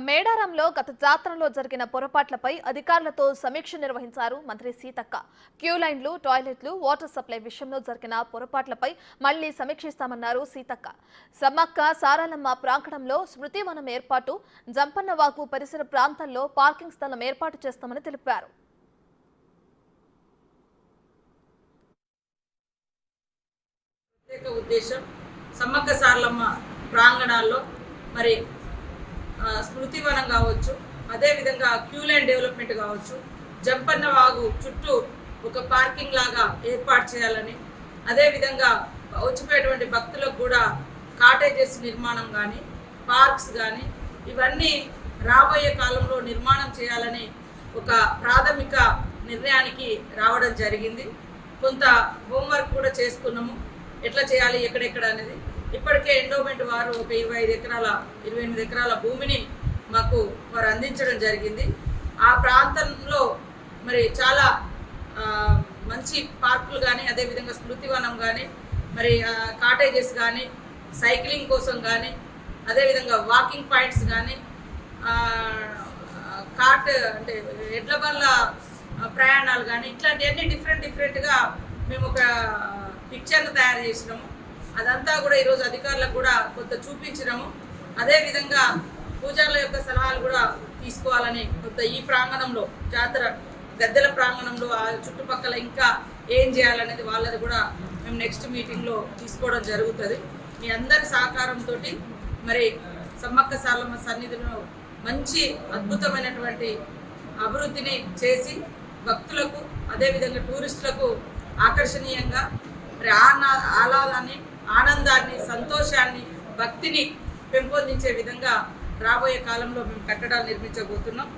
మేడారంలో గత జాతరలో జరిగిన పొరపాట్లపై అధికారులతో సమీక్ష నిర్వహించారు మంత్రి సీతక్క. క్యూ లైన్లు, టాయిలెట్లు, వాటర్ సప్లై విషయంలో జరిగిన పొరపాట్లపై మళ్లీ సమీక్షిస్తామన్నారు సీతక్క. సమ్మక్క సారాలమ్మ ప్రాంగణంలో స్మృతివనం ఏర్పాటు, జంపన్నవాగు పరిసర ప్రాంతాల్లో పార్కింగ్ స్థలం ఏర్పాటు చేస్తామని తెలిపారు. ఉద్దేశం సమ్మక్క సారలమ్మ ప్రాంగణాల్లో మరి స్మృతివనం కావచ్చు, అదేవిధంగా క్యూ లైన్ డెవలప్మెంట్ కావచ్చు, జంపన్న వాగు చుట్టూ ఒక పార్కింగ్ లాగా ఏర్పాటు చేయాలని, అదేవిధంగా వచ్చిపోయేటువంటి భక్తులకు కూడా కాటేజెస్ నిర్మాణం కానీ, పార్క్స్ కానీ ఇవన్నీ రాబోయే కాలంలో నిర్మాణం చేయాలని ఒక ప్రాథమిక నిర్ణయానికి రావడం జరిగింది. కొంత హోంవర్క్ కూడా చేసుకున్నాము, ఎట్లా చేయాలి ఎక్కడెక్కడ అనేది. ఇప్పటికే ఎండోమెంట్ వారు ఒక 28 ఎకరాల భూమిని మాకు వారు అందించడం జరిగింది. ఆ ప్రాంతంలో మరి చాలా మంచి పార్కులు కానీ, అదేవిధంగా స్మృతివనం కానీ, మరి కాటేజెస్ కానీ, సైక్లింగ్ కోసం కానీ, అదేవిధంగా వాకింగ్ పాయింట్స్ కానీ, అంటే ఎడ్ల బండ్ల ప్రయాణాలు కానీ, ఇట్లాంటివన్నీ డిఫరెంట్గా మేము ఒక పిక్చర్ను తయారు చేసినాము. అదంతా కూడా ఈరోజు అధికారులకు కూడా కొంత చూపించినాము. అదేవిధంగా పూజారుల యొక్క సలహాలు కూడా తీసుకోవాలని కొంత ఈ ప్రాంగణంలో, జాతర గద్దెల ప్రాంగణంలో ఆ చుట్టుపక్కల ఇంకా ఏం చేయాలనేది వాళ్ళది కూడా మేము నెక్స్ట్ మీటింగ్లో తీసుకోవడం జరుగుతుంది. మీ అందరి సహకారంతో మరి సమ్మక్క సారలమ్మ సన్నిధిలో మంచి అద్భుతమైనటువంటి అభివృద్ధిని చేసి భక్తులకు, అదేవిధంగా టూరిస్టులకు ఆకర్షణీయంగా మరి ఆహ్లాదాన్ని, ఆనందాన్ని, సంతోషాన్ని, భక్తిని పెంపొందించే విధంగా రాబోయే కాలంలో మేము కట్టడాలు నిర్మించబోతున్నాం.